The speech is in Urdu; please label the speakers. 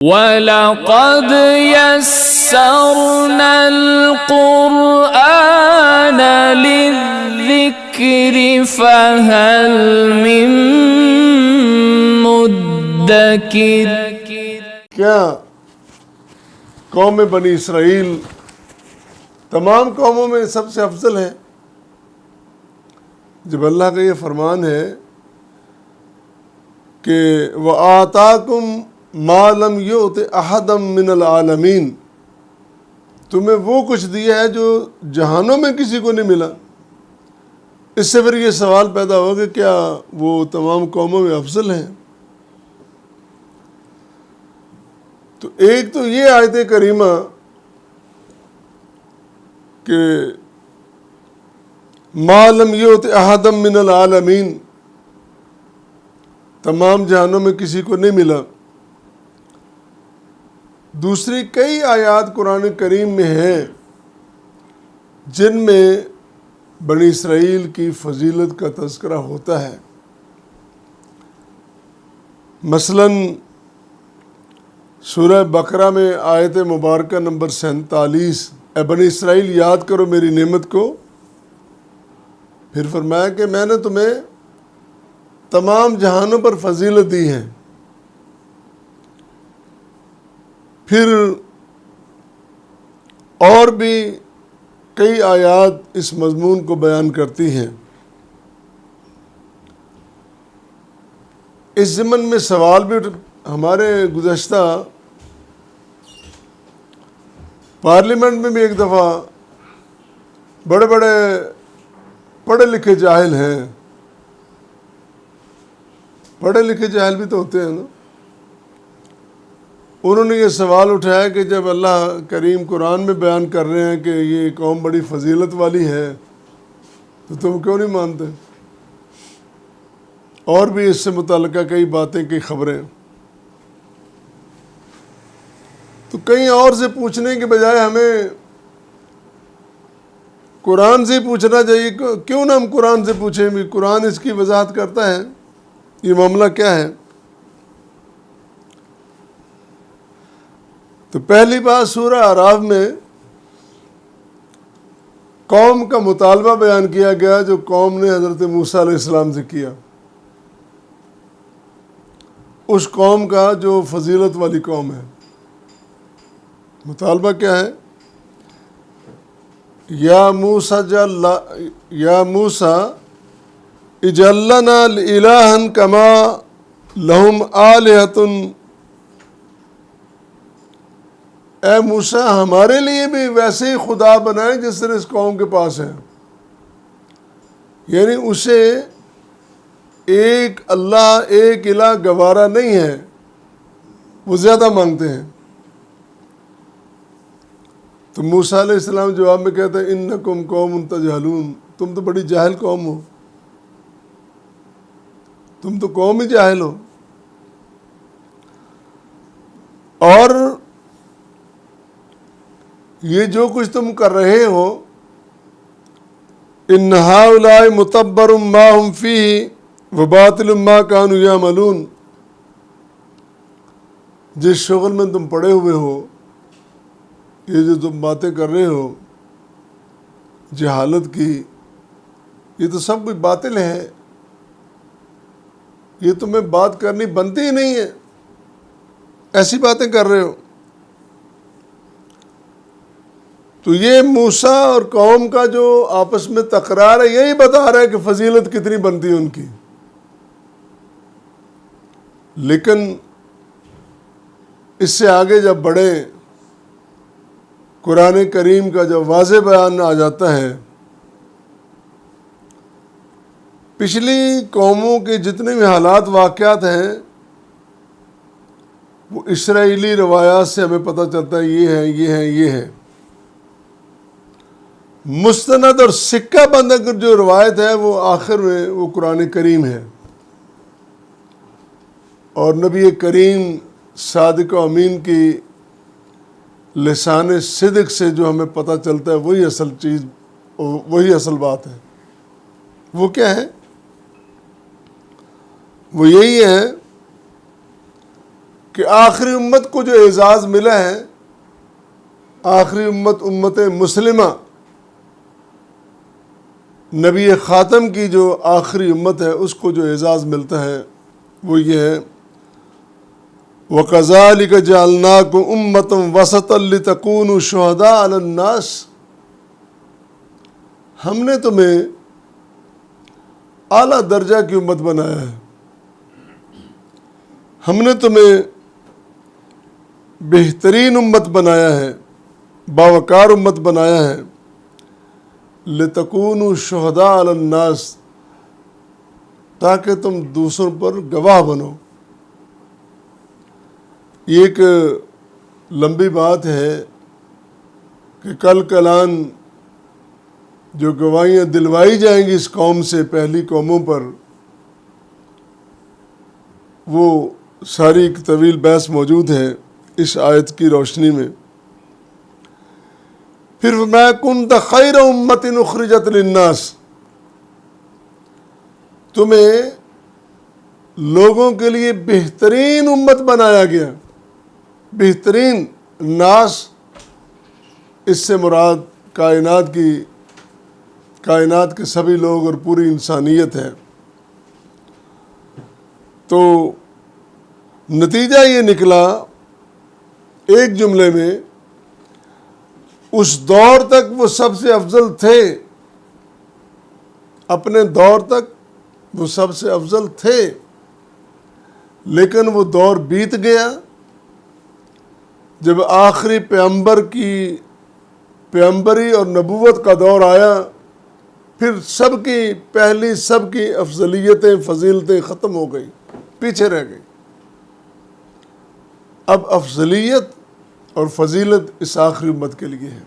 Speaker 1: وَلَقَدْ يَسَّرْنَا الْقُرْآنَ لِلذِّكْرِ فَهَلْ مِن مُدَّكِرٍ۔
Speaker 2: کیا قوم بنی اسرائیل تمام قوموں میں سب سے افضل ہے؟ جب اللہ کا یہ فرمان ہے کہ وَآتَاكُمْ مَا لَمْ يُؤْتِ أَحَدًا مِّنَ الْعَالَمِينَ، تمہیں وہ کچھ دیا ہے جو جہانوں میں کسی کو نہیں ملا۔ اس سے پھر یہ سوال پیدا ہو کہ کیا وہ تمام قوموں میں افضل ہیں؟ تو ایک تو یہ آیت کریمہ کہ مَا لَمْ يُؤْتِ أَحَدًا مِّنَ الْعَالَمِينَ، تمام جہانوں میں کسی کو نہیں ملا۔ دوسری کئی آیات قرآن کریم میں ہیں جن میں بنی اسرائیل کی فضیلت کا تذکرہ ہوتا ہے۔ مثلاً سورہ بقرہ میں آیت مبارکہ نمبر 47، اے بنی اسرائیل یاد کرو میری نعمت کو، پھر فرمایا کہ میں نے تمہیں تمام جہانوں پر فضیلت دی ہے۔ پھر اور بھی کئی آیات اس مضمون کو بیان کرتی ہیں۔ اس ضمن میں سوال بھی ہمارے گزشتہ پارلیمنٹ میں بھی ایک دفعہ بڑے بڑے پڑھے لکھے جاہل ہیں، پڑھے لکھے جاہل بھی تو ہوتے ہیں نا، انہوں نے یہ سوال اٹھایا کہ جب اللہ کریم قرآن میں بیان کر رہے ہیں کہ یہ قوم بڑی فضیلت والی ہے تو تم کیوں نہیں مانتے؟ اور بھی اس سے متعلقہ کئی باتیں، کئی خبریں۔ تو کہیں اور سے پوچھنے کے بجائے ہمیں قرآن سے پوچھنا چاہیے۔ کیوں نہ ہم قرآن سے پوچھیں بھی؟ قرآن اس کی وضاحت کرتا ہے یہ معاملہ کیا ہے۔ تو پہلی بات سورہ اعراف میں قوم کا مطالبہ بیان کیا گیا جو قوم نے حضرت موسیٰ علیہ السلام سے کیا، اس قوم کا جو فضیلت والی قوم ہے۔ مطالبہ کیا ہے؟ یا موسیٰ اجعل لنا الہا کما لہم آلہۃ، اے موسیٰ ہمارے لیے بھی ویسے ہی خدا بنائے جس طرح اس قوم کے پاس ہے۔ یعنی اسے ایک اللہ ایک الہ گوارا نہیں ہے، وہ زیادہ مانگتے ہیں۔ تو موسیٰ علیہ السلام جواب میں کہتے ہیں انکم قوم تجہلون، تم تو بڑی جاہل قوم ہو، تم تو قوم ہی جاہل ہو۔ اور یہ جو کچھ تم کر رہے ہو، ان ہؤلاء متبر ما هم فیہ وباطل ما كانوا یعملون، جس شغل میں تم پڑے ہوئے ہو، یہ جو تم باتیں کر رہے ہو جہالت کی، یہ تو سب کچھ باطل ہے، یہ تمہیں بات کرنی بنتی ہی نہیں ہے، ایسی باتیں کر رہے ہو۔ تو یہ موسیٰ اور قوم کا جو آپس میں تکرار ہے یہی بتا رہا ہے کہ فضیلت کتنی بنتی ہے ان کی۔ لیکن اس سے آگے جب بڑھیں، قرآن کریم کا جب واضح بیان آ جاتا ہے، پچھلی قوموں کے جتنے بھی حالات واقعات ہیں وہ اسرائیلی روایات سے ہمیں پتہ چلتا ہے یہ ہے یہ ہے یہ ہے۔ مستند اور سکہ بند اگر جو روایت ہے وہ آخر میں وہ قرآن کریم ہے، اور نبی کریم صادق و امین کی لسان صدق سے جو ہمیں پتہ چلتا ہے وہی اصل چیز، وہی اصل بات ہے۔ وہ کیا ہے؟ وہ یہی ہے کہ کہ آخری امت کو جو اعزاز ملا ہے، آخری امت امت مسلمہ، نبی خاتم کی جو آخری امت ہے اس کو جو اعزاز ملتا ہے وہ یہ ہے، وَكَذَلِكَ جَعَلْنَاكُمْ أُمَّةً وَسَطًا لِتَكُونُوا شُهَدَاءَ عَلَى النَّاسِ، ہم نے تمہیں اعلیٰ درجہ کی امت بنایا ہے، ہم نے تمہیں بہترین امت بنایا ہے، باوقار امت بنایا ہے، لِتَكُونُوا شُهَدَاءَ عَلَى النَّاسِ، تاکہ تم دوسروں پر گواہ بنو۔ یہ ایک لمبی بات ہے کہ کل کلان جو گواہیاں دلوائی جائیں گی اس قوم سے، پہلی قوموں پر، وہ ساری ایک طویل بحث موجود ہے اس آیت کی روشنی میں۔ پھر میں كُنتَ خَيْرَ أُمَّةٍ أُخْرِجَتْ لِلنَّاسِ، تمہیں لوگوں کے لیے بہترین امت بنایا گیا۔ بہترین، ناس اس سے مراد کائنات کے سبھی لوگ اور پوری انسانیت ہے۔ تو نتیجہ یہ نکلا ایک جملے میں، اس دور تک وہ سب سے افضل تھے، اپنے دور تک وہ سب سے افضل تھے، لیکن وہ دور بیت گیا جب آخری پیغمبری اور نبوت کا دور آیا، پھر سب کی افضلیتیں، فضیلتیں ختم ہو گئی، پیچھے رہ گئی۔ اب افضلیت اور فضیلت اس آخری امت کے لیے ہے۔